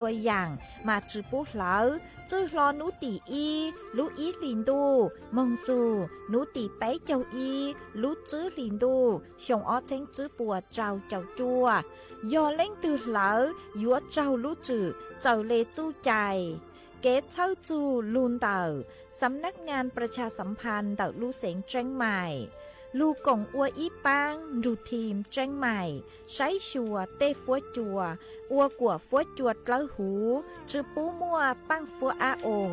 ตัวอย่างมาจือปุ๊เหลาจื้อรอนุตีอีลูอีลินดูมงจูนุตีไปเจ้าอีลูจื้อลินดูชงอ้อเจงจื้อปัวเจ้าจัวยอเล่งตือเหลายัวเจ้าลูจือเจ้าเลจู้ใจเกตเช่าจูลูนเต่าสำนักงานประชาสัมพันธ์เต่าลูเสงเจ้งใหม่ลูกงอัวอีปังรูทีมเจ้งใหม่ใช้ชัวเต้ฟัวจัวอัวกัวฟัวจวดเกล้าหูจือปูมัวปังฟัวอาอง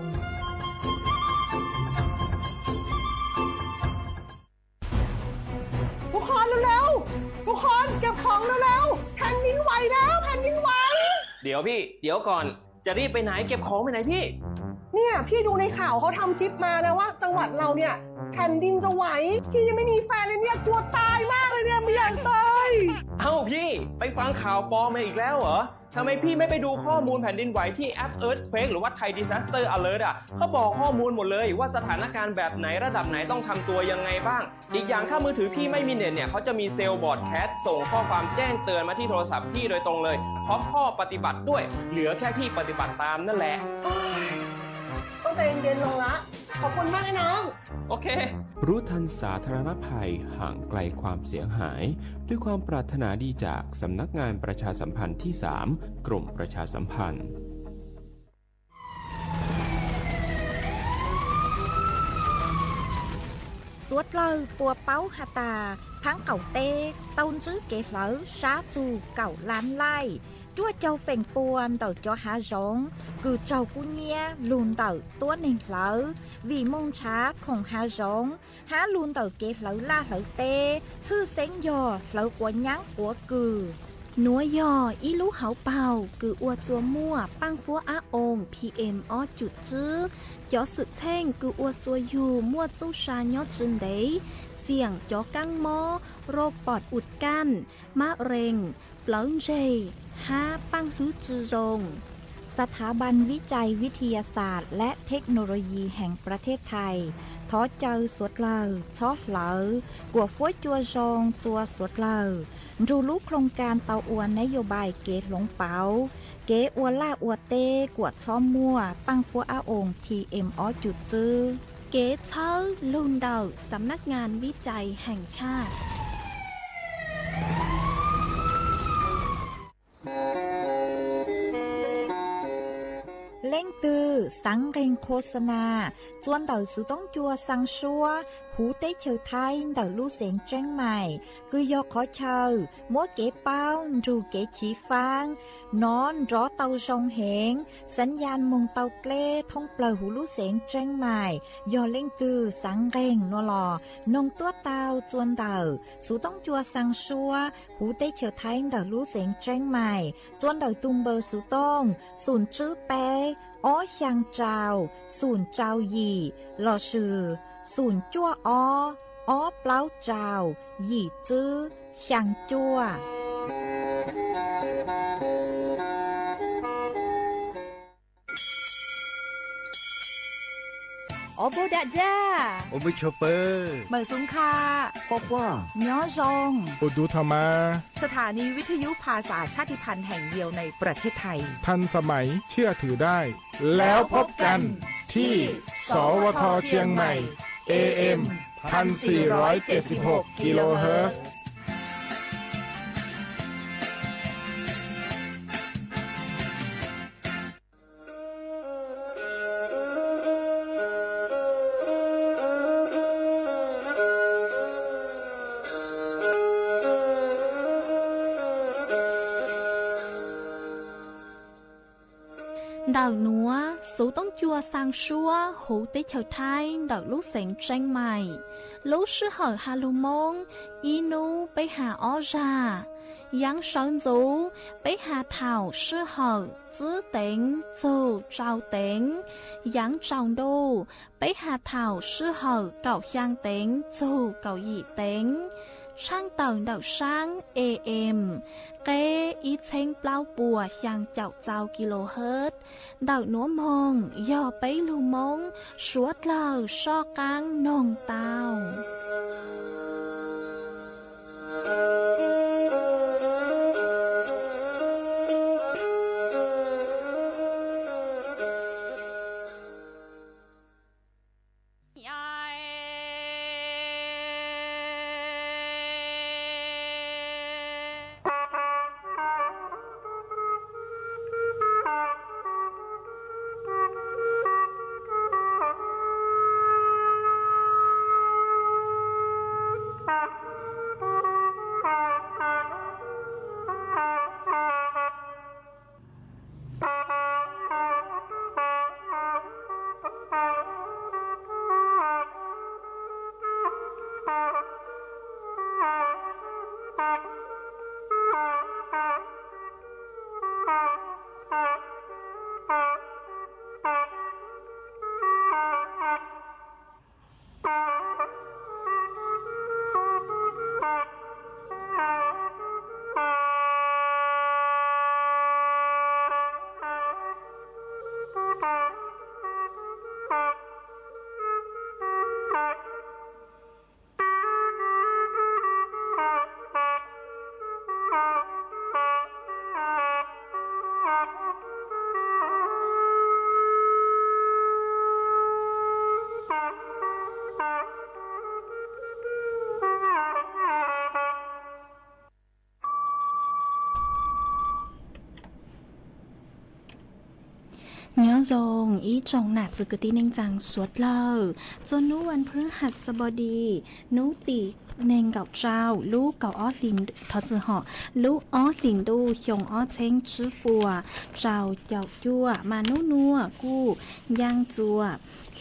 ทุกคนเร็วๆทุกคนเก็บของเร็วๆแผ่นดินไหวแล้วแผ่นดินไหวเดี๋ยวพี่เดี๋ยวก่อนจะรีบไปไหนเก็บของไปไหนพี่เนี่ยพี่ดูในข่าวเขาทำคลิปมานะว่าจังหวัดเราเนี่ยแผ่นดินจะไหวพี่ยังไม่มีแฟนเลยเนี่ยกลัวตายมากเลยเนี่ยไม่อยากตายเอ้าพี่ไปฟังข่าวปลอมมาอีกแล้วเหรอทำไมพี่ไม่ไปดูข้อมูลแผ่นดินไหวที่แอป Earthquake หรือว่า Thai Disaster Alert อ่ะเขาบอกข้อมูลหมดเลยว่าสถานการณ์แบบไหนระดับไหนต้องทำตัวยังไงบ้างอีกอย่างถ้ามือถือพี่ไม่มีเน็ตเนี่ยเขาจะมีเซลล์บอร์ดแคสส่งข้อความแจ้งเตือนมาที่โทรศัพท์พี่โดยตรงเลยพร้อมข้อปฏิบัติด้วยเหลือแค่พี่ปฏิบัติตามนั่นแหละต้องใจเย็นๆลงละขอบคุณมากไอ้น้องโอเครู้ทันสาธารณภัยห่างไกลความเสียหายด้วยความปรารถนาดีจากสำนักงานประชาสัมพันธ์ที่ 3 กรมประชาสัมพันธ์สวดเลยปัวเป้าฮาตาทั้งเก่าเต้ต้นจื้อเกเหลอชาจูเก่าล้านไล่จั่วเจ้าเฝ่งปวนเต่าจอหาจงคือเจ้ากุเนียลูนเต่าตัวหนึ่งเหลอvì môngช้าของหาจงหาลูนเต่าเกเหลอล่าเหลอเต้ชื่อเซ็งยอเหลอกว่ายั้งหัวกือนัวยออีลูเหาเป่าคืออัวจัวมั่วปังฟัวอาอง PM อ้อจุดจื้อยอสุดแท่งคืออัวจัวอยู่มั่วจู้ชายอจึนเดเสี่ยงจอกังมอโรคปอดอุดกั้นมะเร็งเปล่าเจหาปังฮื้อจือจงสถาบันวิจัยวิทยาศาสตร์และเทคโนโลยีแห่งประเทศไทยท้อเจอสวดเลอชอเหลอกัวฟัวจัวจงจัวสวดเลอดูรู้โครงการเตาอวนนโยบายเกตหลงเปาเกอวล่าอวเต้กวดช้อมมั่วปังฟัวอาอง PM อ้อจุดจื้อเกเชอร์ลุนเดาสำนักงานวิจัยแห่งชาติเล่งตือสังเกงโฆษณาจวนเต่าสุต้องจัวสังชัวหูเต้เชอไทยเต่าลู่เสียงแจ้งใหม่คือยอขอเชอมัวเก๋เป้าดูเก๋ฉีฟางนอนรอเต่าชงเหงสัญญาณมงเต่าเกล้ท่องเปล่าหูลู่เสียงแจ้งใหม่ยอเล่งตือสังเกงนัวหลอนงตัวเต่าจวนเต่าสุต้องจัวสังชัวหูเต้เชอไทยเต่าลู่เสียงแจ้งใหม่จวนเต่าตุงเบอร์สุต้องศูนย์จื้อแปอ้อช่างเจ้าศูนย์เจ้าหยี่หล่อชื่อศูนย์จั่วอ้อเปล่าเจ้าหยี่จื้อช่างจั่วโอโบดาจ้าโอมิชเปอร์เมอร์ซุงคาปอกว่าย้อจงอุดูธรรมาสถานีวิทยุภาษาชาติพันธุ์แห่งเดียวในประเทศไทยทันสมัยเชื่อถือได้แล้วพบกันที่สวทเชียงใหม่ AM 1476 กิโลเฮิรตซ์ดาวนัวสูต้องจัวสังชัวหูติเฉาไทยดอกลูกเสียงแจ้งใหม่ลูกชื่อเหอฮาลูมงอีนูไปหาอ้อจายังสอนจูไปหาเถ่าชื่อเหอจื้อเต็งจูเจ้าเต็งยังจองดูไปหาเถ่าชื่อเหอเก่าช่างเต็งจูเก่าหยี่เต็งช่างเต่าดาวช่าง AM เกอีเชงเปล่าปัวช่างเจ้าเจ้ากิโลเฮิรตซ์ดาวนัวมองย่อไปลูมงสวดเหล่าชอกังนองเต้า เ nhớ dòng ý trọng nạt dự cứ tí ninh rằng suốt lờ cho núวันพฤหัสบดีnú tỷ nên gạo trao lú gạo ót lìn thật sự họ lú ót lìn đu chồng ót chén chữ bùa trào chào chua mà nú nua cu giang chua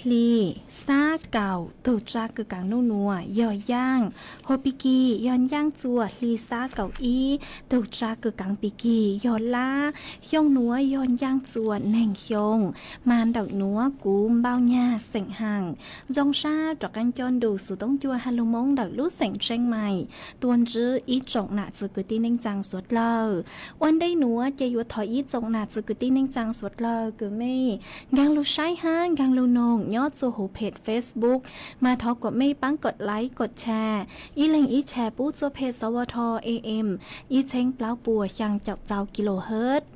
ly xa gạo từ tra cứ càng nú nua dò giang hồi bì kỳ yon giang chua ly xa gạo y từ tra cứ càng bì kỳ dò la yong núa yon giang chua nền yong màn đậu núa cú bao nha sành hàng dòng xa trọ canh chôn đủ sự tống chua hà lô mông đậu lút sành tranh mày tuôn chứ ý trọng nạ sự cứ tin ninh rằng suốt lờวันđây núa chạy vô thỏi ý trọng nạ sự cứ tin ninh rằng suốt lờ cứ mê gang lô sai ha gang lô nông nhớ cho hữuเพจ Facebook มาทอกดไม่ปังกดไลค์กดแชร์อีเล่งอีแชร์ปู้ตัวเพจสวท AM อีเช้งเปล่าปัวยังจับเจ้ากิโลเฮิรตซ์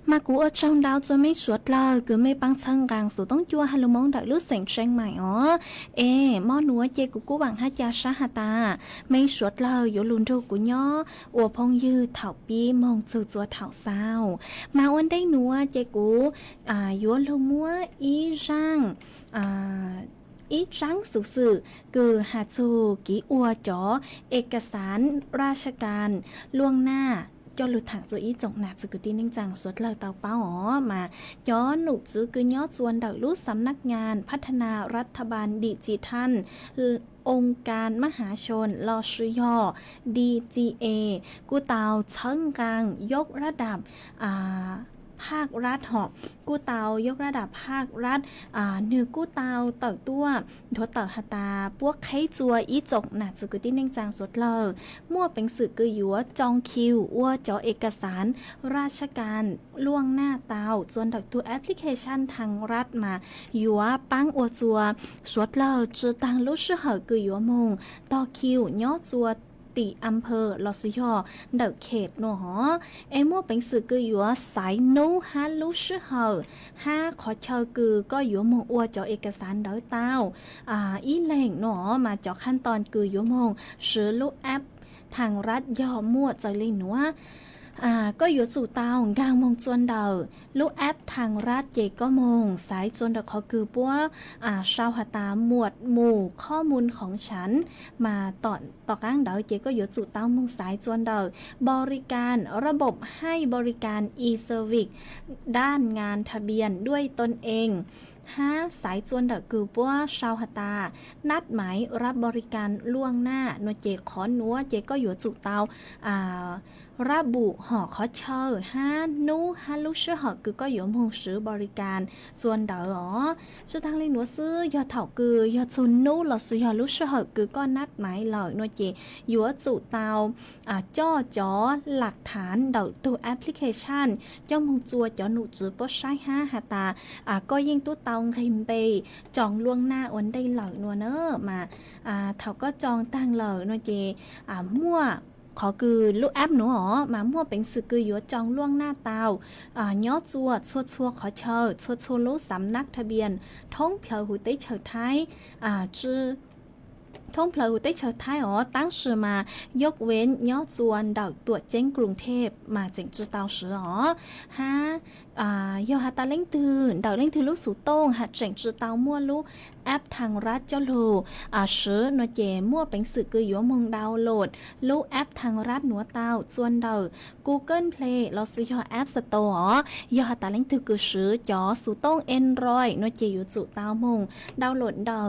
mà cú ở trong đào cho mấy suốt lờ cứ mấy băng chân càng số tông chua hay là món đợi lướt sành tranh mày ó món núa chê của cú bằng hát cha sa hà ta mấy suốt lờ yếu lùn râu của nhó ủa phong dư thảo pi mong chua chua thảo sao mà ôn đây núa chê cú yếu lù múa ý rang ý trắng sự sựคือหาจูกี่อัวจ๋อเอกสารราชการล่วงหน้าcho lụt thẳng rồi ý trọng nạt sự cứ tin ninh rằng suốt lời tàu báo ó mà chó nụ chứ cứ nhó chuồn đợi lútสำนักงานพัฒนารัฐบาลดิจิทัลองค์การมหาชนลอชยอ DGA กูเตาเชิงกลางยกระดับภาครัฐหอบกู้เตายกระดับภาครัฐเนื้อกู้เตาต่อตัวทดต่อหตาพวกไข้จัวอีจกหนาจุกุติเน่งจางสดเลยมั่วเป็นสื่อกือยัวจองคิววัวจอเอกสารราชการล่วงหน้าเตาจวนดักตัวแอปพลิเคชันทางรัฐมายัวปังอัวจัวสดเลยจือตังลุชเหอกือยัวมงต่อคิวย่อจัวตีอำเภอลอสยอเดอะเขตนัวหอมั่วเป็นสื่อกือยัวสายนู้ฮาลุชเหอห้าขอเชอกือก็ยัวมงอัวจอเอกสารเดาเต้าอีแหล่งนัวมาจอขั้นตอนกือยัวมงซื้อลูกแอปทางรัฐย่อมั่วใจเลยนัวก็อยู่สู่เตากลางมงจวนเดาลูกแอปทางรัฐเจก็มงสายจวนเดาเขาคือปัวชาวหตาหมวดหมู่ข้อมูลของฉันมาต่อกลางเดาเจก็อยู่สู่เตามงสายจวนเดาบริการระบบให้บริการ e-service ด้านงานทะเบียนด้วยตนเองสายจวนเดาคือปัวชาวหตานัดหมายรับบริการล่วงหน้าโนเจขอนัวเจก็อยู่สู่เตาระบุหอขอเชอนูฮาลุชหอคือก็อยู่มงซื้อบริการส่วนเดอชื่อทางเลยหนูซื้อยอเถาคือยอซุนนูหลอซื้อยอลุชหอคือก็นัดหมายหลอยโนเจอยู่สู่เตาจ่อจ๋อหลักฐานเดาตัวแอปพลิเคชันจ้ามงจัวจ๋อหนูจื้อปอใช้หาตาก็ยิ่งตู้เตาคิมเปจองล่วงหน้าวันได้หลอยนัวเนอมาเถาก็จองตั้งหลอยโนเจมั่วขอคือลูกแอปหนูอ๋อมามั่วเป็นสื่อคือยัวจองล่วงหน้าเตาย่อจัวชัวขอเชอชัวรู้สำนักทะเบียนท้องเพลอหูเต้เฉอไทยจื้อท้องเพลอหูเต้เฉอไทยอ๋อตั้งชื่อมายกเว้นย่อจวนเดาตัวเจ้งกรุงเทพมาเจ๋งจื้อเตาสืออ๋อยอหาตาเล่งตื่นเดาเล่งตื่นลูกสู่โต้งหัดเจ๋งจื้อเตามั่วลูกแอปทางรัฐเจ้าลูซื้อโนเจมั่วเป็นสื่อคือยัวมงดาวน์โหลดลูกแอปทางรัฐหนัวเตาจวนเดา Google Play เราซื้อยอแอปสโตร์ยอหาตาเล่งตื่นคือซื้อจอสู่โต้ง Android โนเจอยู่สู่เตามงดาวน์โหลดเดา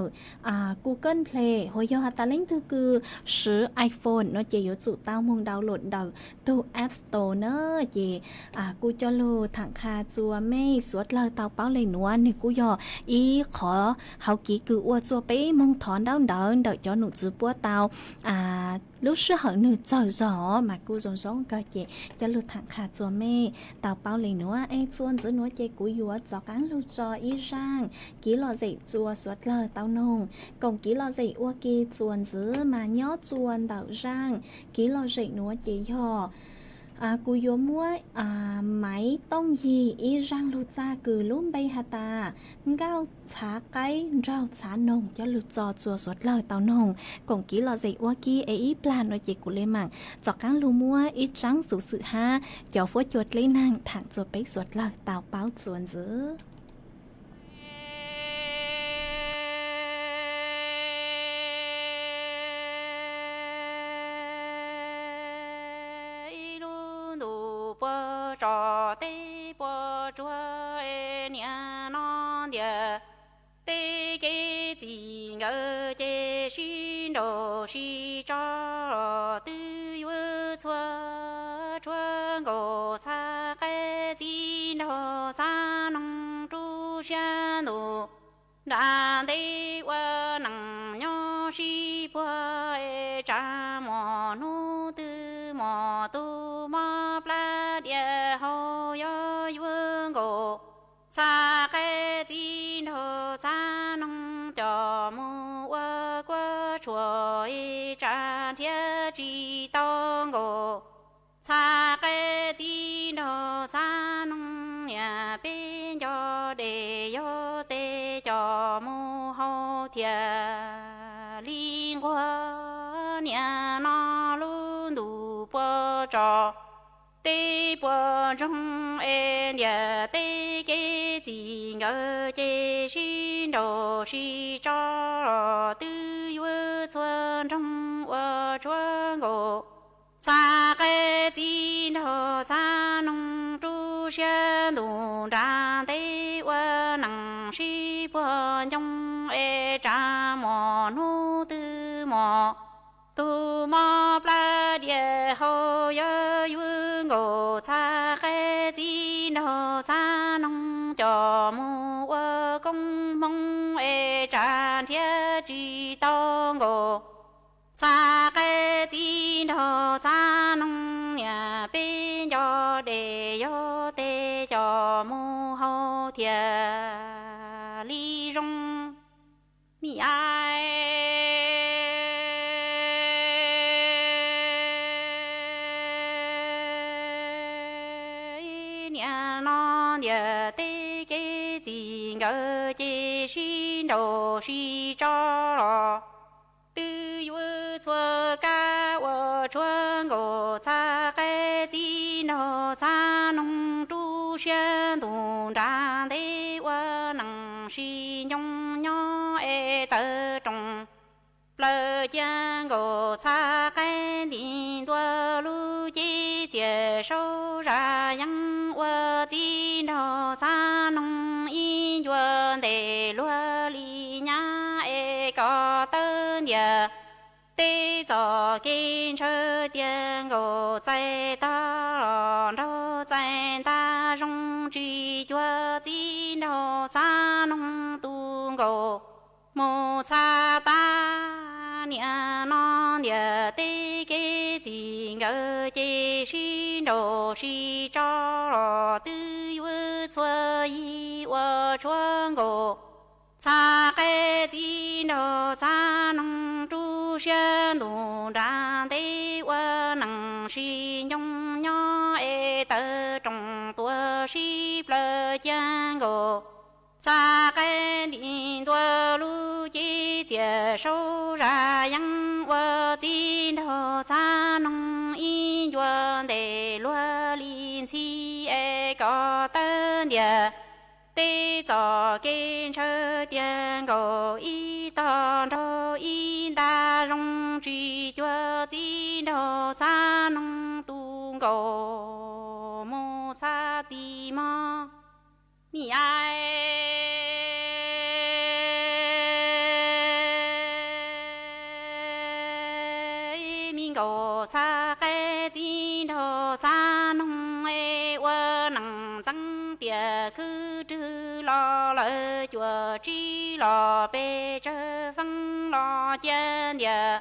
Google Play หัวยอหาตาเล่งตื่นคือซื้อ iPhone โนเจอยู่สู่เตามงดาวน์โหลดเดาตัว App Store เนอเจกูจะโลทางคาจัวไม่สวดเลยเตาเป้าเลยหนัวนี่กูยออีขอเฮากี่คืออัวจัวไปมองถอนดาวเดินcho nụ chữ búa tao lúc xưa hở nụ trời gió mà cô dồn giống cơ chị cho lụt thẳng khả chùa mê tao bao lì nữa ai chuôn giữ nữa chơi của dùa cho cán lưu cho y rang ký lò dậy chùa suốt lời tao nông còn ký lò dậy ua kỳ chuôn giữ mà nhó chuôn đảo rang ký lò dậy nữa chị dò กูโยมัวไหมต้องยีอีรังลูจาคือลุ่มใบหาตาเก้าช้าไกเราช้านงจะลุจอจัวสวดเลยเต้านงกงกี้เราใจว่ากี้อีปลาโนเจกุเลมังจอกกังลูมัวอีจังสุสือฮาเจ้าฟัวจวดเลยนางทางจัวไปสวดเลยเต้าเป้าส่วนซื้อtrò tê bò chúa nhà non địa tê cái gì ngờ chê xin đồ si cho tư yêu chúa chúa ngô xa cái gì đồ xa nông chu xa nô đàn tê qua nằng nhỏ si bò cha mò nô tư mò tu mò pla địa hô yo vương ngô xa cái gì đồ xa nông cho mu qua qua chùa cha thiên chi to ngô xa cái gì đồ xa nông nhà bên cho để yo tê cho mu hô thiên linh hoa nhà nó luôn đủ bơ trò tê bơ trong em nhà tê cái gì ngờ chê xin đồ si cho tư yêu xuân trong hoa chúa ngô xa cái gì đồ xa nông chu xa đủ ra tê hoa nằng si bơ trong e cha mò nu tư mò tu mò pla địa hô yo yu ngô xa cái gì đồ xa nông cho mu ơ công mong e cha thiên chi to ngô xa cái gì đồ xa nông nhà bên cho để yo tê cho mu hô thiên ly rong mi ai nhà non địa tê cái gì ngờ chê xin đồ si cho lo tư yêu chúa ca wo chúa ngô xa cái gì nó xa nông chu xian tu ra đế wa nằng si nhong nhỏ e tơ trong lơ giang ngô xa cái điện tua lu chi chia sâu ra yang wa chi nó xa nông in yuan để lúa li nhá e có tên ya tê cho kinh chơ tiền ngô tại ta rong tại ta rong chỉ cho chi nó xa nông tu ngô mô sa ta nia non địa tê kế gì ngờ chê si đồ si cho tư yêu chúa y wa chúa ngô xa cái gì nó xa nông chu xa đủ ra tê wa nằng si nhong nhỏ e tơ trong tua si plơ chang ngô xa cái điện tua lu chi chia sâu ra yang wa chi nó xa nông in yuan để lúa linh chi e có tên địa tê cho kinh chơ tiền ngô y tòn đô y đa rong chỉ cho chi đô xa nông tu ngô mô xa tì mò mi ai mi ngô xa cái chi đô xa nông e wa nằng răng địa cứ trừ lo lỡ chùa chi lo bê chơ văng lo chân địa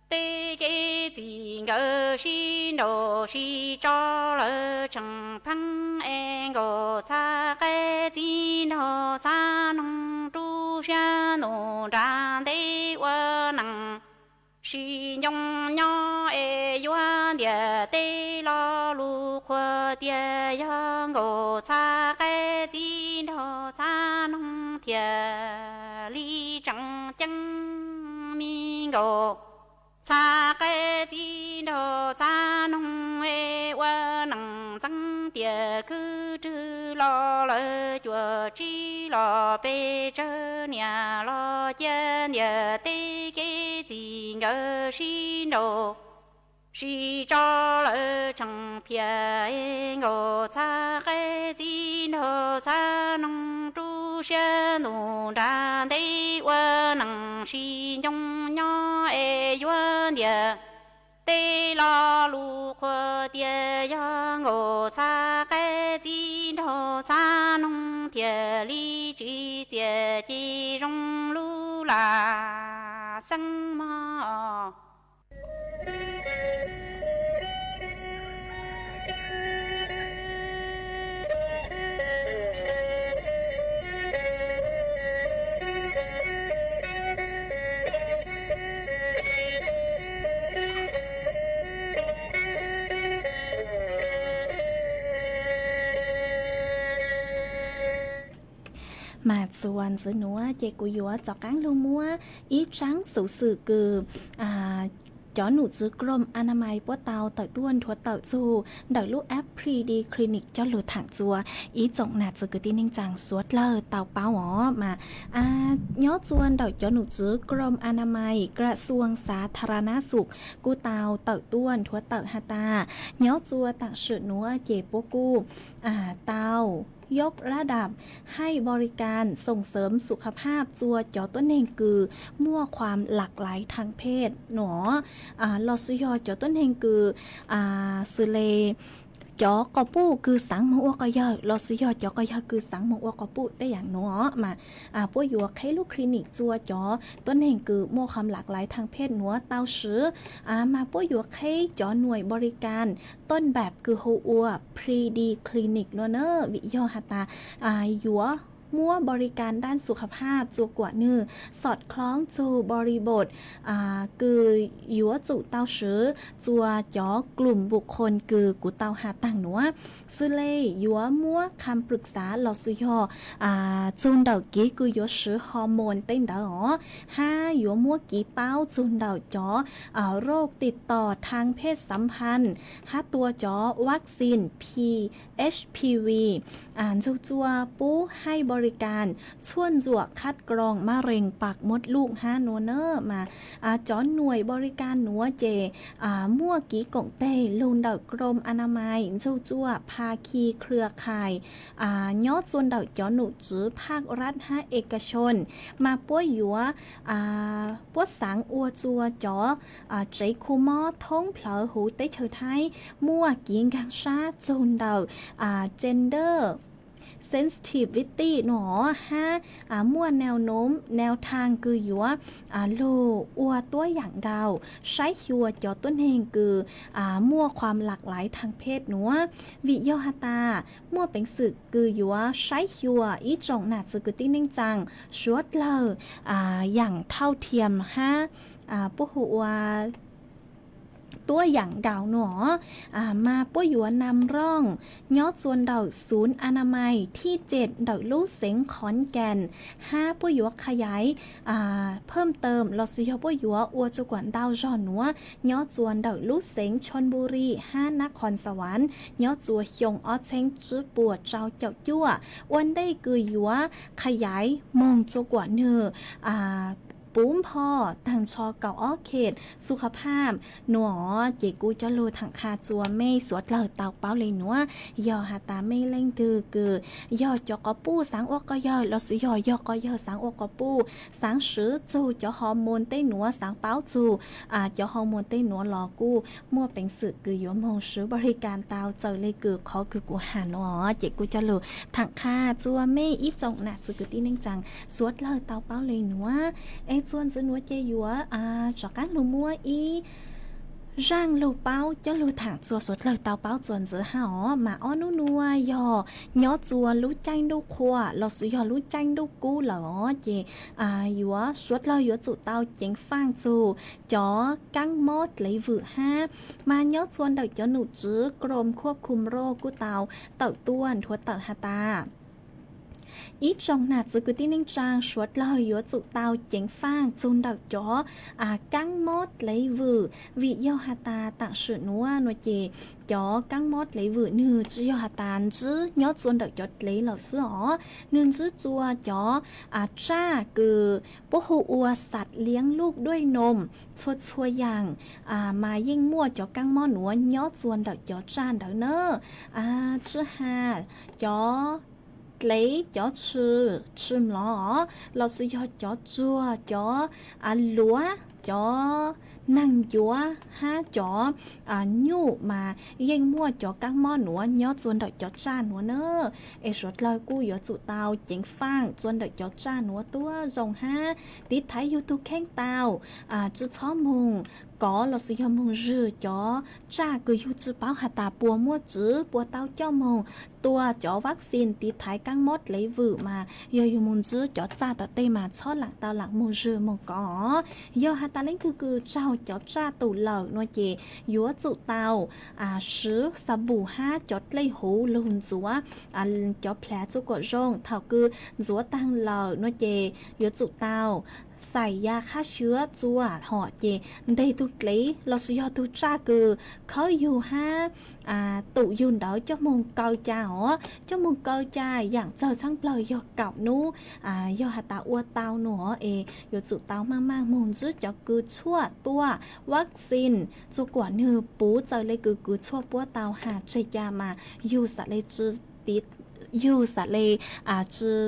tê cái gì ngờ si đồ si cho lỡ chẳng phăng e ngô xa cái gì nó xa nông tu xa nô ra đế wa nằng si nhong nhỏ e yuan địa tê lo yang ngô cha cái gì đó cha nông thiệt lý trăng trăng mi ngô cha cái gì đó cha nông ê qua nằng trăng thiệt cứ trừ lo lỡ chùa chi lo bê trơ nhà lo chân nhà tê cái gì ngờ xin đồ chỉ cho lỡ chẳng phía ngô cha cái gì nó cha nông tru xe nụ đàn đây qua nằng xin nhung nhỏ e yuan địa tê lo lu khoa địa ya ngô cha cái gì nó cha nông địa lý chỉ địa chỉ rong lu là sang ma mà xuân giữa núa chế của dúa cho cán lưu múa ý trắng sự sự cừ chó nụ chứ gồm anamai bó tàu tại tuôn thuật tạo dù đợi lúc áp pre đi clinic cho lừa thẳng chùa ý trọng nạt sự cứ tin ninh chẳng suốt lờ tàu báo ó mà nhớ chuan đợi chó nụ chứ gồm anamai gạ xuông xá thara ná sụp cú tàu tại tuôn thuật tạo hata nhớ chùa tặng sự núa chế bố cu tàuยกระดับให้บริการส่งเสริมสุขภาพจัวจอต้นเองคือมั่วความหลากหลายทางเพศหนอลอสุยอจอต้นเองคือสุเลจอกอปูคือสังมัวกยอลอสุยอจอกยอคือสังมัวกอปูได้อย่างหนอมาพวกอยู่ไข้ลูกคลินิกจัวจอต้นเองคือมั่วความหลากหลายทางเพศหนัวเต้าซื้อมาพวกอยู่ไข้จอหน่วยบริการต้นแบบคือโฮอัวพรีดีคลินิกเนอวิยอฮาตายัวมั่วบริการด้านสุขภาพจัวกว่าเนื้อสอดคล้องจูบริบทคือยัวจุเต้าซื้อจัวจ่อกลุ่มบุคคลคือกูเต้าหาต่างหนัวซื้อเลยยัวมั่วคำปรึกษาหลอสุยอจูนเดากี้คือยัวซื้อฮอร์โมนเต้นเดา5ยัวมั่วกี้เป้าจูนเดาจ่อโรคติดต่อทางเพศสัมพันธ์5ตัวจ่อวัคซีน PHPV จัวปู้ให้บริการช่วนจวกคัดกรองมะเร็งปากมดลูก5นัวเนอร์มาจอนหน่วยบริการหนัวเจมั่วกีกงเต้ลุนเดากรมอนามัยจัวภาคีเครือข่ายยอดส่วนเดาจอหนุจื้อภาครัฐ5เอกชนมาป้วยหยัวป้วสังอัวจัวจอใจคูมอท้องเผลอหูเต้เธอไทยมั่วกีกังชาจูนเดาgender sensitivity หนอมั่วแนวโน้มแนวทางคือยัวโลอัวตัวอย่างเดาใช้หัวจอต้นเฮงคือมั่วความหลากหลายทางเพศหนัววิโยฮาตามั่วเป็นสึกคือยัวใช้หัวอีจงหนาจือคือติ้งนิ่งจังชวดเลออย่างเท่าเทียมปุ๊หัวตัวอย่างดาวหนอมาป้วยหยวนนำร่องยอดส่วนเดาศูนย์อนามัยที่7เดาลูกเสงขอนแก่น5ป้วยหยวขยายเพิ่มเติมลอสุยป้วยหยวอัวจุกวนดาวจอนนัวยอดส่วนเดาลูกเสงชลบุรี5นครสวรรค์ยอดจัวหยงออเชงจื้อปัวเจ้าเจ้ายั่ววันได้คือหยวขยายมองจุกวนเนื้อปุ้มพ่อทางชอเก่าอ้อเขตสุขภาพหนัวเจกูจะรูถังคาจัวไม่สวดเหล่าเต่าเป้าเลยหนัวยอหาตาไม่เล่งตือคือยอจอกอปูสังอวกก็ยอลอสุยอยอก็ยอสังอวกปูสังสือจูจอฮอร์โมนเต้หนัวสังเป้าจูจอฮอร์โมนเต้หนัวลอกูมั่วเป็นสื่อคือยัวมองซื้อบริการเตาเจอเลยคือขอคือกูหาหนัวเจกูจะรูถังคาจัวไม่อีจงหนักจือคือตีนึงจังสวดเหล่าเต่าเป้าเลยหนัวส่วนสนัวเจยัวจากการลุมัวอี rang lù bao cho lù thẳng chùa suốt lời tàu bao chuẩn giữa hảo mà ó nu nua yo nhó chùa lú chanh đu khoa lọ suy yo lú chanh đu cú lọ chị yo suốt lời yo tụ tàu chén phang chù chó căng mót lấy vự ha mà nhó chuan đợi cho nụ chứ gồmควบคุมโรคกูเตาเต่าต้วนทัวเต่าฮาตาít trong nạt giữ cứ tin ninh trang suốt lời yếu tụ tao chén phang chôn đào chó căng mót lấy vử vị yêu hà ta tặng sự núa nuôi chè chó căng mót lấy vử nư chứ yêu hà tàn chứ nhớ chôn đào chó lấy lẩu sữa nương chứ chua chó cha cứ bố hụ ua sạt liếngลูกด้วยนมชัวอย่างมายิ่งมั่วจอกังหม้อหนัวย้อชวนเดาจอจานเดาเนอชื่อฮาจอlấy chó chim lỏ lò sử dụng chó chua chó lúa chó năng chúa ha chó nhu mà yên mua chó các món nữa nhớ chuồn đợi chó cha nữa nữa e sốt lời cu yếu tụ tao chén phang chuồn đợi chó cha nữa tua rồng ha tí thấy YouTube khen tao chứ chó mùng có là sử dụng mùng rư chó cha cứ YouTube báo hà ta bùa mua chữ bùa tao cho mùng tua chó vaccine tí thái căng mót lấy vử mà giờ dùng mùng chữ chó cha tao tê mà chó lặng tao lặng mùng rư mùng có giờ hà ta lấy cứ trao chó cha tủ lở nói chị yếu tụ tao sứ sa bù ha chó lấy hú lùn rúa chó plá chú cổ rong thảo cứ rúa tăng lở nói chị yếu tụ taoใส่ยาฆ่าเชื้อจัวห่อเจได้ตุลีเราสุยอตุจ้าคือเขาอยู่ตุยุนเดาเจ้ามงเกาจ่าเจ้ามงเกาจ่าอย่างเจ้าช่างเปล่ายอเก่านู้ยอหาตาอ้วเตาหนูอยู่สุเตามากๆมุนจื้อจะคือชั่วตัววัคซีนจุกว่าเนื้อปูเจอเลยคือชั่วปัวเตาหาใจยามาอยู่สัตว์เลยจื้อติดอยู่สัตว์เลยจื้อ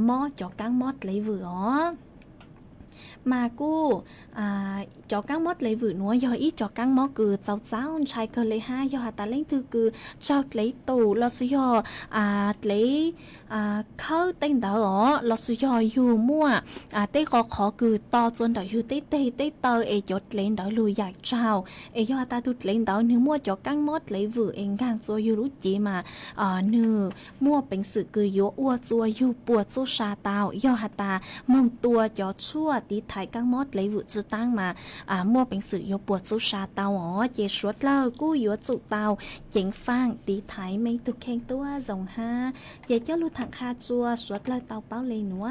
มอจอกังมอดเลยvừa mà cô cho các mót lấy vử núa do ít cho các mót cứ cháu trai cơ lấy hai do ta lấy thư cứ trao lấy tù lo suy do lấy khâu tên đó lo suy do dù mua tê khó cứ to chôn đó dù tê tơ chốt lên đó lùi dài trao do ta tụt lên đó nếu mua cho các mót lấy vử ngang cho dù lúc gì mà nửa mua bánh sự cứ yếu ua chua dù bùa chú sa tao do ta mong tua cho chua tí thái các mót lấy vụ chữ tăng mà mua bánh sử dụng bột chú sa tao chế suốt lơ cú yếu tụ tao chén phang tí thái mấy tục khen tua dòng ha chế cho lưu thẳng kha chua suốt lơ tao báo lấy núa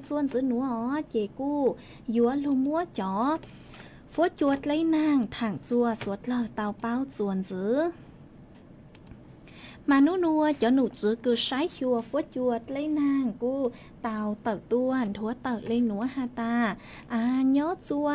chuôn giữ núa chế cú yếu lưu mua chó phố chuột lấy nàng thẳng chua suốt lơ tao báo chuồn giữ mà nua cho nụ chứ cứ sái chua phố chuột lấy nàng cô tàu tàu tuôn thua tàu lên núa ha ta nhớ chua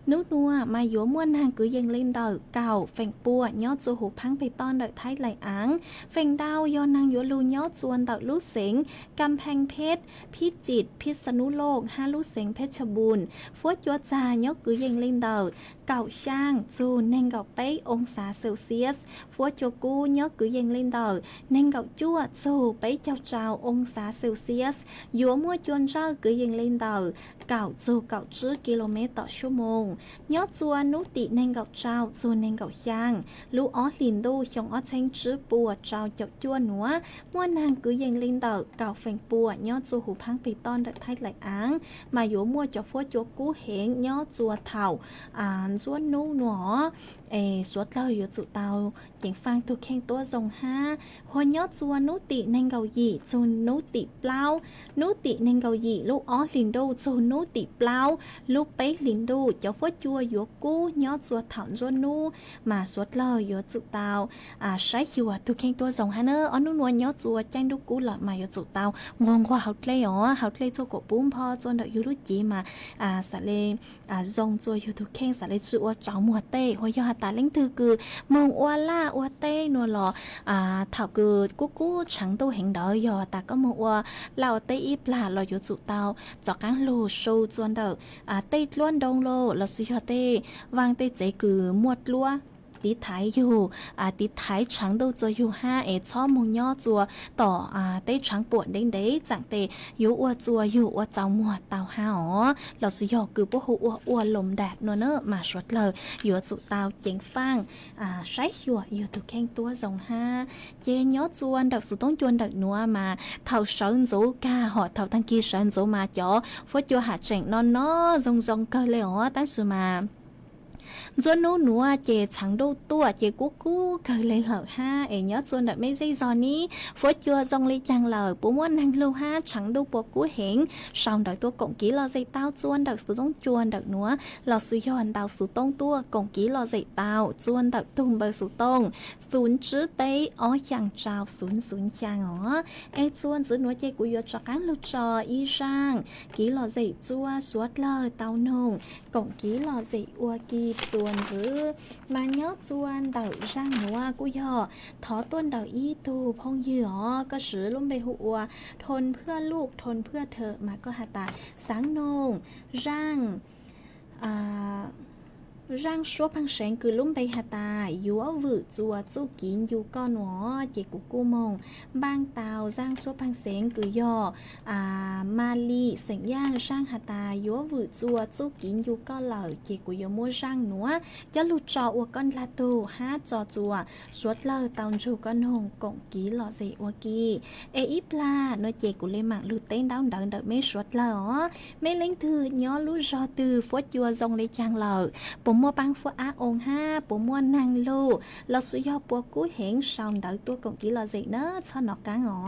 nua mà yếu mua nàng cứ dâng lên đời cầu phèn bùa nhớ chua hủ phăng bê ton đợi thái lại áng phèn đau do nàng yếu lưu nhớ chuôn tàu lú xínhกำแพงเพชรพิจิตรพิษณุโลก5ลูกเสียงเพชรบูรณ์phố chuột già nhớ cứ dâng lên đời cầu sang chu nên gạo béองศาเซลเซียสphố chuột cu nhớ cứ dâng lên đời nên gạo chua chu bé chàoองศาเซลเซียสยัวมัวจวนเจ้าcứ dừng lên đầu cạo dù cạo chữ km/h nhớ chua nút tị nên gạo trao dù nên gạo giang lũ ó liền đô trong ó thanh chữ bùa trao chọc chua núa mua nàng cứ dừng lên đầu cạo phèn bùa nhớ chua hủ phăng bì ton đợi thay lại áng màยัวmua cho phố chúa cú hẹn nhớ chua thảo chua nú nó suốt lời yếu tụ tàu chính phang tu khen tua dòng ha hoa nhớ chua nút tị nên gạo gì dù nút tị plau nút tị nên gạo gì lúc ó liền đô dù nút tị plau lúc bé liền đô cho phố chua yếu cú nhớ chua thảo chua nú mà suốt lời yếu tụ tàu sái chua tu khen tua dòng ha nơ ó nú nuôi nhớ chua chanh đúc cú lợi mà yếu tụ tàu ngon qua học lê cho cổ bún po cho đợi yếu lúc gì mà xả lê dòng chua yếu tu khen xả lê chua cháu mùa tê hoa do ta lính thư cứ mong oa la oa tê nua lò thảo cứ cú trắng tô hình đó giờ ta có một oa lao tê ít là lò yếu tụ tàu cho cán lô sâu chuan đợi tê luôn đông lô là suy cho tê vang tê giấy cứ muột lúa ติดท้ายอยู่ติดท้ายฉังดูจัวอยู่5ชอบมุงย่อจัวต่อเต้ฉังปวดเด้งเด้จังเตอยู่อัวจัวอยู่อัวเจ้ามัวเตาหาอ๋อเราสิยอกคือพวกหัวอัวลมแดดเนอะมาชดเลยอยู่สุเตาเจ๋งฟังใช้หัวอยู่ถูกแข่งตัวสองห้าเจย่อจวนดักสุต้องจวนดักนัวมาเท่าเชิญจูกาหอเท่าตั้งกี้เชิญจูมาจ่อฟัดจัวหาเจ๋งนอนน้อจงเกเลยอ๋อตั้งสุมาจวนนู้นัวเจฉังดูตัวเจกู้เคยเลยเหล่าห้าnhớจวนดับไม่ใช่จอนี้ฟัดจัวจงเลยจังเลยปูม้วนนางลูห้าฉังดูปวกู้เห็นสองดักตัวกงกี้เราใจเต้าจวนดักสุต้องจวนดักนัวเราซื้อยอนดาวสุต้องตัวกงกี้เราใจเต้าจวนดักตุ่มเบอร์สุต้องศูนย์จื้อเต้อ๋ออย่างเจ้าศูนย์จางอ๋อจวนจื้อนัวเจกูยอดจากการลุจออีช่างกี้เราใจจัวสวดเลยเต้านงกงกี้เราใจอัวกีจวนจื้อมาเนาะจวนเต่าช่างหัวกูย่อถอต้นเต่าอีตูพงเหยื่อก็สือลุ่มไปหัวทนเพื่อลูกทนเพื่อเธอมาก็หาตาสังนงร่างร่างชัวพังเสงคือลุ่มไปหาตายัววืดจัวจู้กินอยู่ก้อนหัวเจกุกูมงบางเตาร่างชัวพังเสงคือย่อมาลีเสียงย่างร่างหาตายัววืดจัวจู้กินอยู่ก้อนเหล่าเจกุยมัวร่างหนัวจะลุจออวก้อนลาตูห้าจอจัวสวดเล่าเตาจูก้อนหงกงกีหล่อเสอวกีอีปลาเนเจกุเลมังลุเต้นดาวดังเดไม่สวดเหล่าไม่เล่งถือย่อลุจอตือฟวดยัวจงเลยจังเหล่าผมมัวปังฟัวองห้าผมมัวนางลูเราสุยอปัวกู้เห็นสาวดาวตัวกงกีเราเจเนอชอนอกกางอ๋อ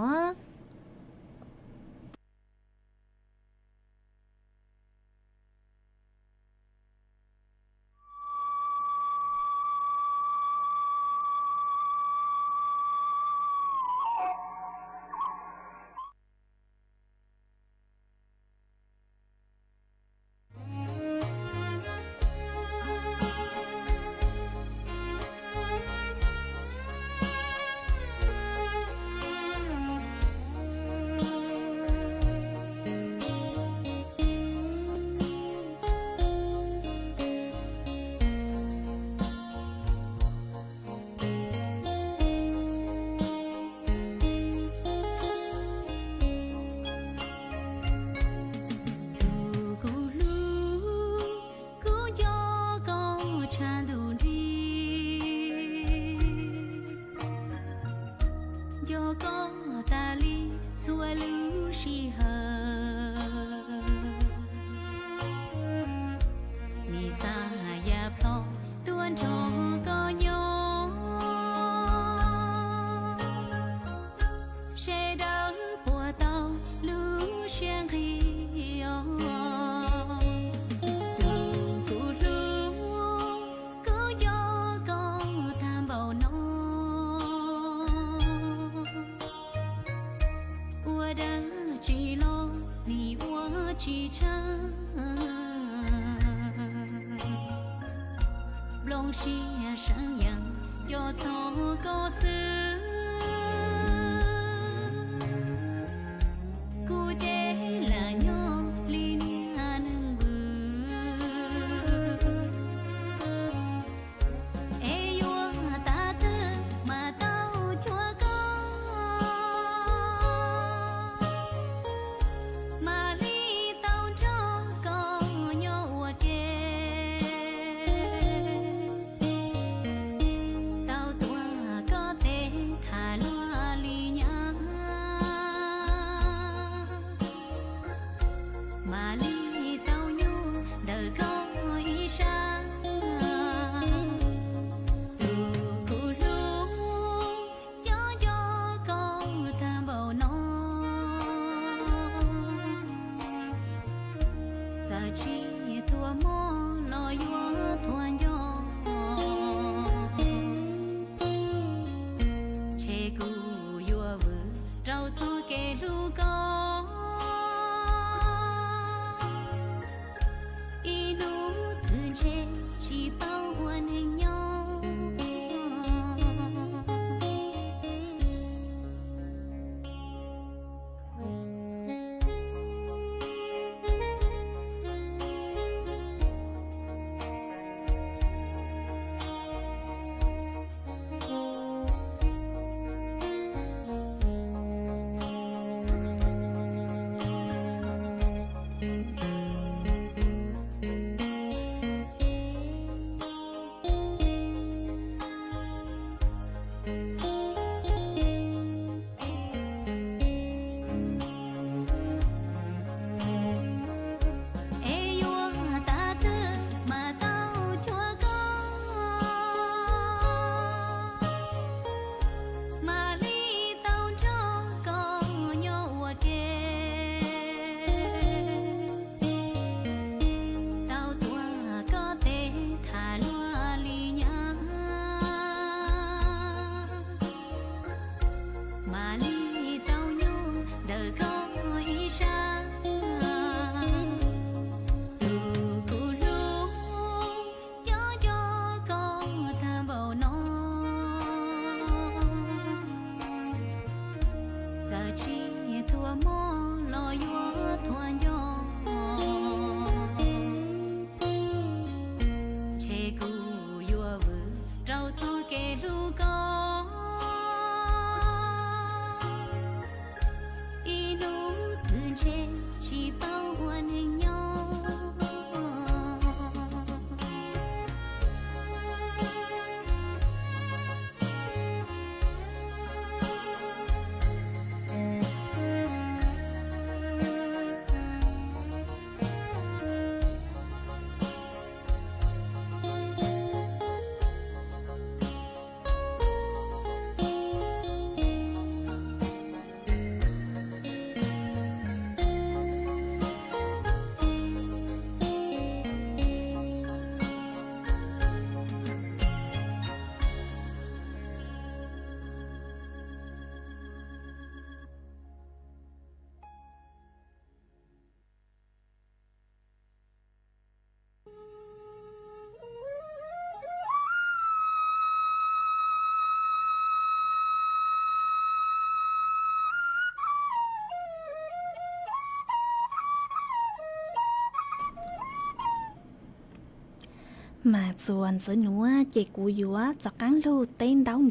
mà chuồn dưới núa chỉ cú dúa cho cán lô tên đau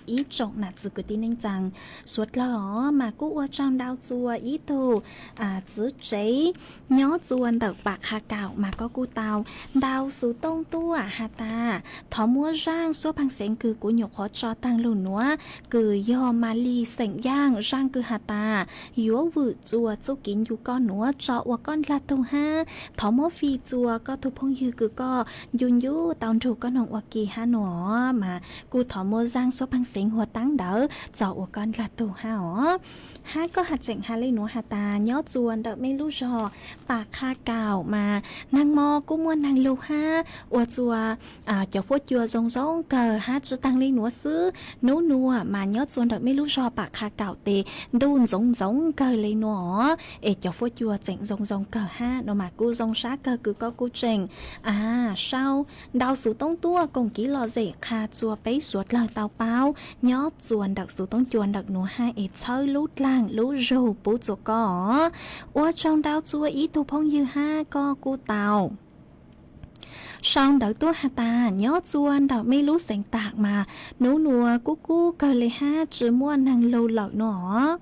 ý trọng nạt sự của tin anh rằng suốt lỡ mà cú ở trong đau chua ý tù giữ cháy nhó chuồn đợt bạc hà cạo mà có cú tàu đau sự tông tua hà ta thọ mua rang số bằng sẻn cử của nhục họ cho tăng lô núa cử do mà ly sẻn giang rang cử hà ta dúa vự chua chú kín dú con núa cho và con là tù ha thọ mua phi chua có thu phong dư cử co yun yu tao chủ con hồng kỳ ha nó mà cụ thọ mua giang số băng sinh hoa tăng đỡ cho của con là tù ha ó ha có hạt chỉnh ha lấy nó hạt ta nhớ chuồn đợi mấy lú rò bạc ha cào mà nàng mò cũng muốn nàng lù ha ua chùa cho phốt chùa rong rong cờ ha cho tăng lấy nó xứ nấu nua mà nhớ chuồn đợi mấy lú rò bạc ha cào tê đun giống cờ lấy nó để cho phốt chùa chỉnh rong cờ ha nó mà cô rong sát cờ cứ có cô chỉnh sao đào số tông tua cùng ký lò dễ kha chùa bấy suốt lời tàu bao nhớ chuồn đặc số tông chuồn đặc nó hai ít chơi lút làng lút rù bố chùa có ua trong đào chùa ý tu phong như ha co cu tàu xong đợi tua hà ta nhớ chuồn đào mấy lút sành tạc mà nấu nùa cu cờ lê ha chỉ mua nàng lâu lợi nó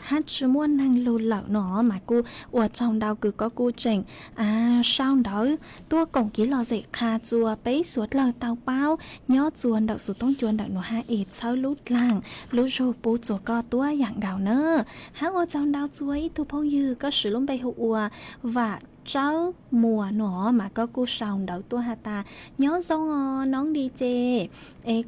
hát chỉ muốn năng lưu lợn nó mà cô ở trong đau cứ có cô chỉnh sau đó tôi còn kỹ lò dậy kha chùa bấy suốt lời tàu bao nhớ chuồn đậu sự tông chuồn đậu nó hai ít sau lút làng lút rô bố chùa co tua dạng gạo nơ hát ở trong đau chùa ít thu phong dư có sử dụng bay hụ và cháu mùa nó mà có cô sòng đậu tua hà ta nhớ giống nón đi chê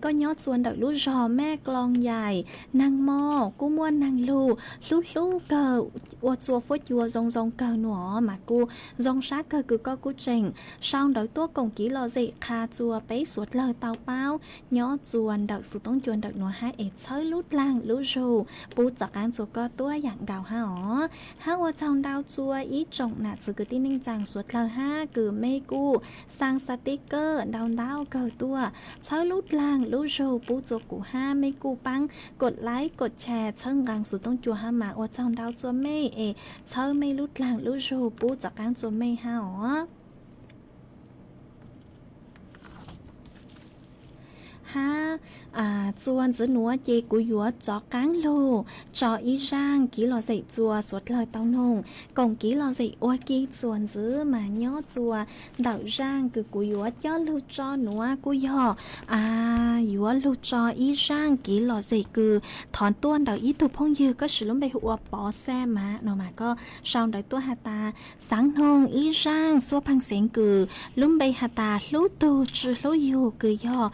có nhớ chuồn đậu lút rò mẹ con dài năng mò cô mua năng lù lút cờ ô chùa phố chùa rong cờ nó mà cô rong sát cờ cứ có cô trình xong đậu tua cùng ký lò dị kha chùa bấy suốt lời tàu bao nhớ chuồn đậu sự tông chuồn đậu nó hai ít chơi lút làng lút rù bố chọc ăn chùa có tua dạng gạo ha ó ha ô trong đau chùa ý trọng nạt sự cứ tin rằng suốt lời ha cứ mê cu sang sticker đau cờ tua chơi lút làng lút rù bố chùa của ha mê cu băngกดไลค์กดแชร์เชิงกังสุดต้องจัวฮามาว่าจังดาวจัวไม่เชิงไม่ลุดลางลุดโจปูจากการจัวไม่ฮาอ๋อha chuồn giữa núa chê của dúa chó cáng lô chó ý rang ký lò dậy chùa suốt lời tao nông còn ký lò dậy oa ký chuồn giữa mà nhó chùa đậu rang cứ của dúa chó lưu cho núa của dò dúa lưu cho ý rang ký lò dậy cứ thọn tuôn đậu ý tục phong dư có sử dụng bày hụa bỏ xe mà nó mà có sau đợi tua hà ta sáng nông ý rang xua phăng xén cứ lúc bày hà ta lúc tu chứ lúc dù cứ dò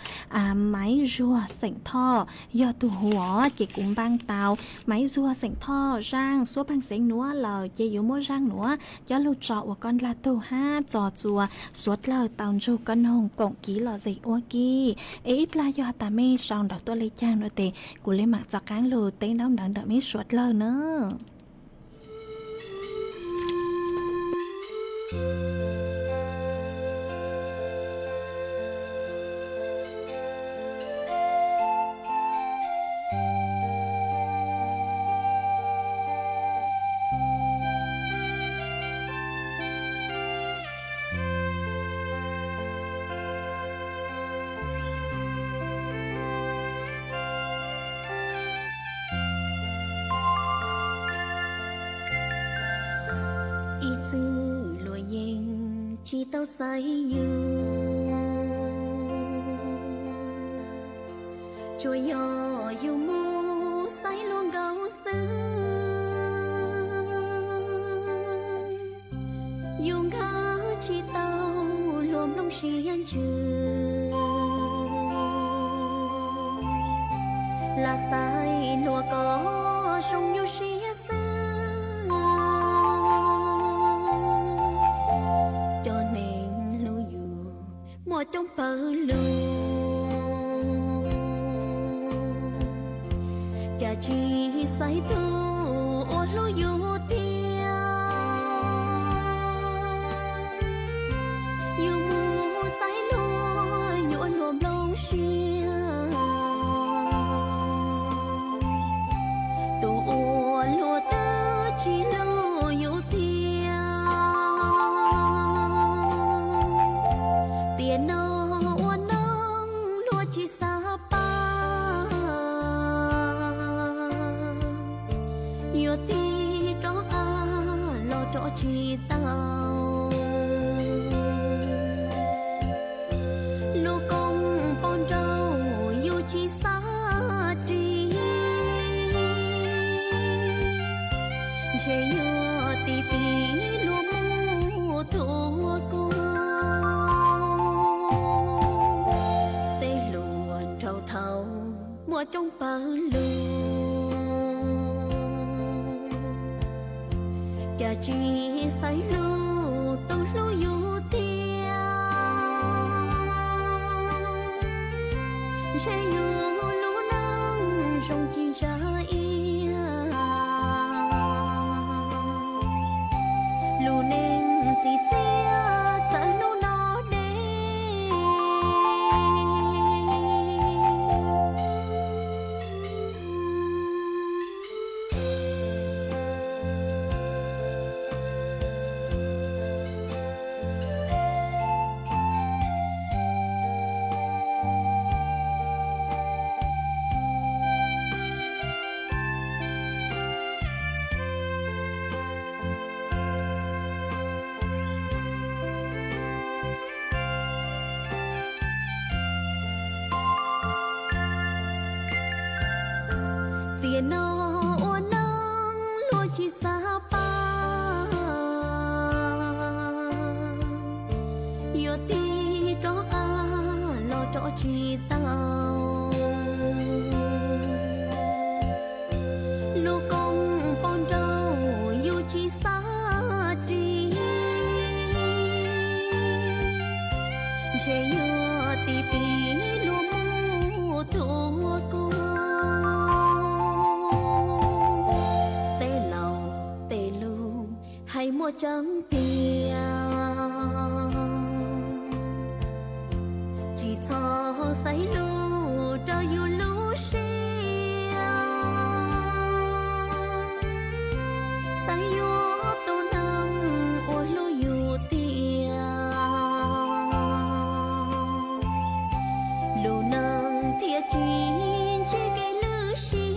máy rùa sảnh thọ do tu hùa chỉ cũng băng tàu máy rùa sảnh thọ rang số băng sảnh núa lờ chỉ yếu mua rang núa cho lưu trọ của con là tu ha trò chùa suốt lờ tàu ru con hồng cộng ký lò dậy oa kỳ ít là do ta mê xong đọc tôi lấy trang nữa tề của lấy mặt cho cán lù tên đóng đợi mê suốt lờ nữa 自落英知道使要，做要冇使浪狗死，要我知道落浪是人住，là sai lúa có sông yêu xí mùa trong bờ lù cha chỉ say tu ô lú yêu tia yêu mu say lúa yêu lùm lông xia tu ô lúa tơ chỉ lú yêu tia tiền nó uốn nắng lúa chỉ xa pa yêu ti cho lo cho chỉ tao lúa công bon trâu yêu chỉ xa tri che yêu ti ti lúa mu thua cô mùa trong bờ lù cha chỉ say lù tôi lù yêu tia che yêu lù nắng trong chi cha ia lù nên chỉ chia chở lù nó đê tiền nó uốn nắng lúa chỉ xa pa yêu ti cho lo cho chỉ tao lúa công bon trâu yêu chỉ xa tri che yêu ti ti lúa mu thua cô hay mua trắng tiền chỉ cho say lù cho yêu lù xia say yêu tô nắng ô lù yêu tia lù nắng thiệt chín chỉ cái lù xia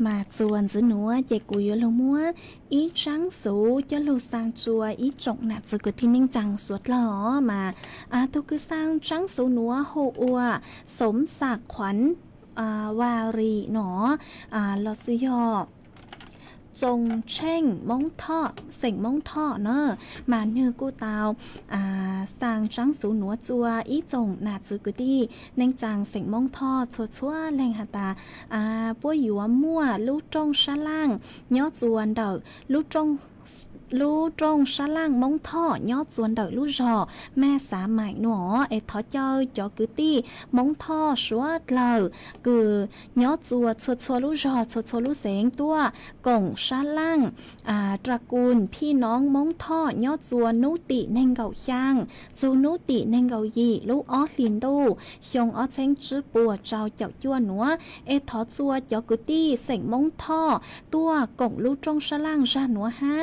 mà chuồn dưới núa dễ cú yếu lâu múa ý trắng số cho lô sang chùa ý trọng nạt sự cứ thiên ninh chẳng suốt lỡ mà tôi cứ sang trắng số núa hộ ua sớm sạc khoắnวารีเนาะเราซื้อยอจงเช่งมงท่อเสียงมงท่อเนอะมาเนื้อกูตาวสร้างจังสูหนัวจัวอีจงนาจืกุตี้เน่งจังเสียงมงท่อชัวแรงหาตาป่วยอยู่มั่วลูกจงชะล่างย่อจวนเดอลูกจงชะล่างมงท่อย่อจวนเดอลูกจอแม่สาหมายหนอไอ้ท้อเจ้าจอกุตี้มงท่อชัวเลอคือย่อจัวชัวลูกจอชัวลูกเสียงตัวกงชะล่างตระกูลพี่น้องมงท่อย่อจัวนุติเน่งเกาย่างจูนุติเน่งเกายีลูกอ้อลินดูชงอ้อเชงจื้อปัวเจ้าเจ้าจัวหนัวไอ้ท้อจัวจอกุตี้เสียงมงท่อตัวกงลูกจงชะล่างจาหนัวฮะ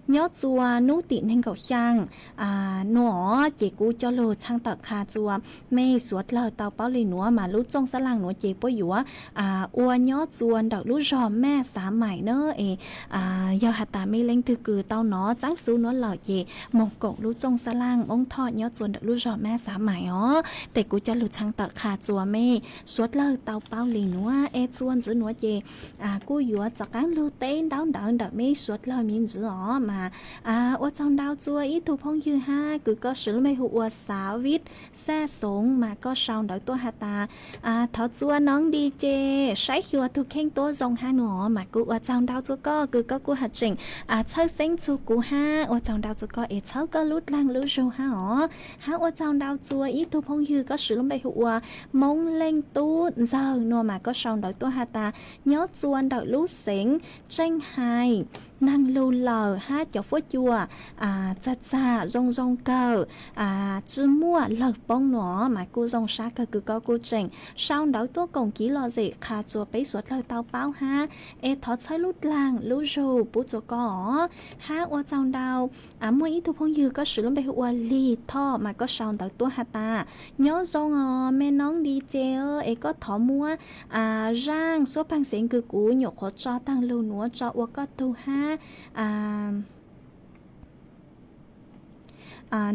nhớ chùa nú tị nên cầu chăng nọ chị cú cho lô sang tật kha chùa mê suốt lờ tàu bao lì núa mà lú trong sa lang núa chị bôi dũa ua nhớ chùa đậu lú giò mẹ xả mải nơ do hạt tà mê lên từ cử tàu nó trắng xú nó lờ chị một cột lú trong sa lang ông thọ nhớ chùa đậu lú giò mẹ xả mải ó để cú cho lô sang tật kha chùa mê suốt lờ tàu bao lì núa chùa giữ núa chị cú dũa chọc cán lú tên đau đậu mê suốt lờ miên giữ ó màว่าจำดาวจัวอีถูกพงยืนห้าคือก็สือไม่หัวสาวิทแซ่สงมาก็ชาวดอยตัวหาตาทอจัวน้องดีเจใช้หัวถูกเข่งตัวทรงห้าหนอมากูว่าจำดาวจัวก็คือก็กูหัดจริงเช่าเซ็งจูกูห้าว่าจำดาวจัวก็เช่าก็ลุดล่างลุดโจห้าอ๋อห้าว่าจำดาวจัวอีถูกพงยืนก็สือไม่หัวมงเล่งตู้เจ้าหนอมาก็ชาวดอยตัวหาตาย้อจวนดอยลุดเซ็งเจ้งไฮนั่งลูลอห้าเจ้าฟัวจัวจ้ารงเกอจื้อมั่วเลิกป้องหนอหมายกูรงชาก็คือก็กูเจ๋งชาวดาวตัวกงกี้รอเจคาจัวไปสวดเลยเตาเป้าฮะทอดใช้ลุดล่างลุโจปูจัวก็ฮะว่าจาวดาวมวยอีทุพงยือก็สือลงไปหัวลีท่อมาก็ชาวดาวตัวหาตาย้อรงแม่น้องดีเจก็ถอมัวร่างซัวพังเสียงคือกูหยกขอจอตั้งลูหนัวจอว่าก็ตูฮะ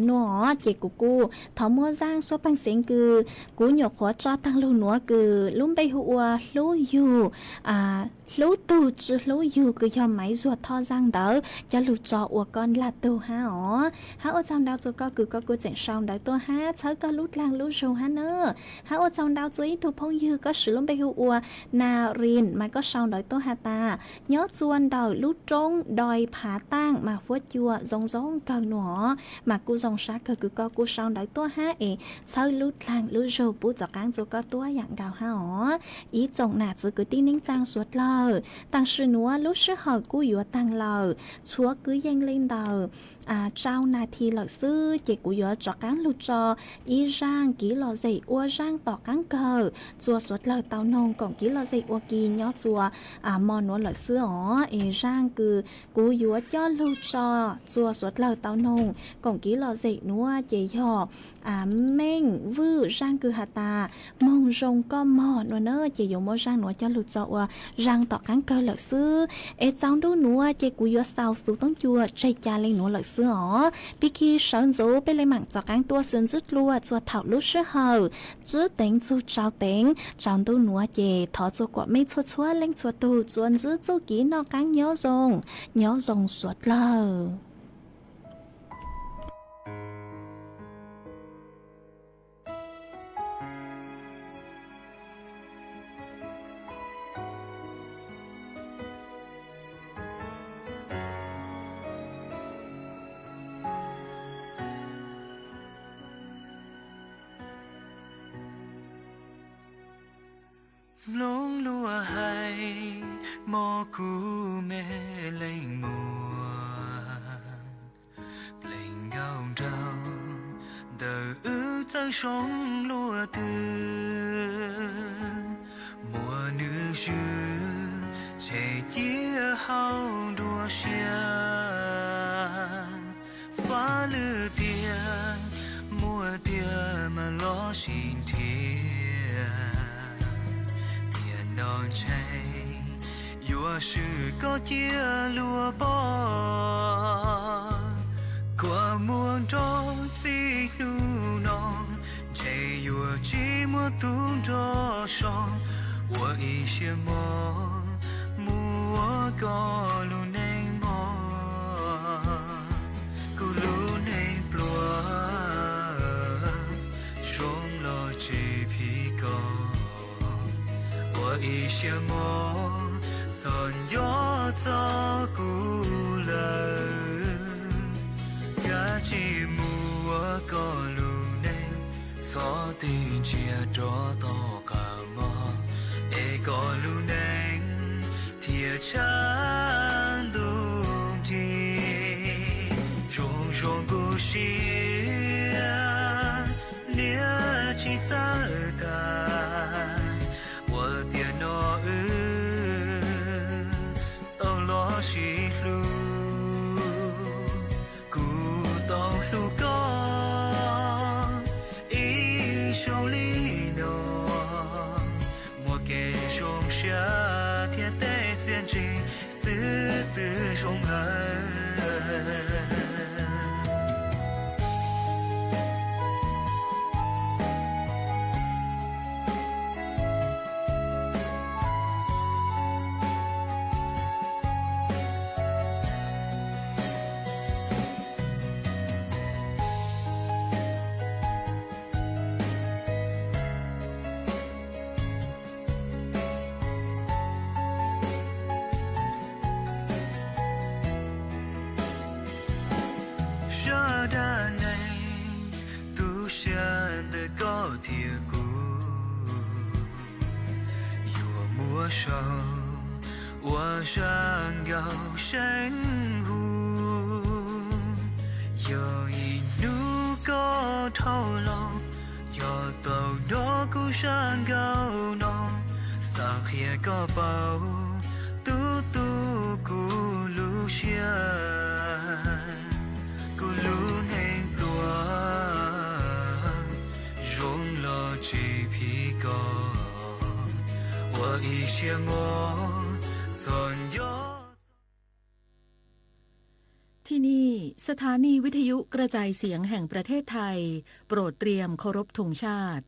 หนัวเจกูถอมัวร่างซัวพังเสียงคือกูหยกขอจอตั้งลูหนัวคือลุ่มไปหัวลู่อยู่lú tu chứ lú yêu cứ cho máy ruột tho răng đỡ cho lú trọ của con là tu ha ở trong đào cho con cứ có cô chẳng xong đợi tôi ha thấy có lú lang lú rù ha nữa ở trong đào cho ít thu phong dư có sự lắm bây giờ na rin mà có xong đợi tôi ha ta nhớ chuan đợi lú trống đòi phá tang mà phốt chùa giống cờ nọ mà cô dòng sát cứ có cô xong đợi tôi ha thấy lú lang lú rù bút cho cán cho có tôi dạng gạo ha ý chồng nạt chỉ cứ tin nín trang suốt lo tăng sư núa lúc sư hỏi cú yếu tăng lờ chúa cứ danh lên đầu trao na thi lợi sư chỉ cú yếu cho cán lụt cho ý rang ký lò dậy ua rang tỏ cán cờ chùa suốt lời tàu nông còn ký lò dậy ua kỳ nhó chùa mò núa lợi sư rang cứ cú yếu cho lụt cho chùa suốt lời tàu nông còn ký lò dậy núa chỉ nhỏ mênh vư rang cứ hà ta mong rồng có mò núa nơ chỉ yếu mò rang núa cho lụt cho ua rang tỏ cán cơ lợi sư cháu đu núa chỉ cú yếu sao xuống tông chùa chạy cha lên núa lợi sư bị khi sơn dấu bên lấy mạng cho cán tua sơn rút lua chùa thảo lúc sư hờ chứ tính chú cháu tính cháu đu núa chỉ thọ chùa quả mê chua chua lên chùa tù chuồn giữ chú ký nó cán nhớ rồng suốt lờ lông lúa hay mò cú mê lên mùa lên gạo trao đời ước trăng sóng lúa từ mùa nước dư chạy chia hao đua xia phá lư tiền mùa tiền mà lo xin thiệt non 情，若是个结落波，过梦中记录浓，这若寂寞独着伤，我一些梦，母我个路内梦，古路内不。我一些梦，曾有走过了，也寂寞我个路内，错的接着到干嘛？一个路内，铁铲路径，种种故事，列起在台。西路，古道路高，一手里诺，莫给松下天地见证，死的松恩。我想要深入，有一路高头龙，要到那故山高浓，上黑个包，嘟嘟咕噜响，咕噜内多，融了几皮高，我一些梦。ที่นี่สถานีวิทยุกระจายเสียงแห่งประเทศไทยโปรดเตรียมเคารพธงชาติ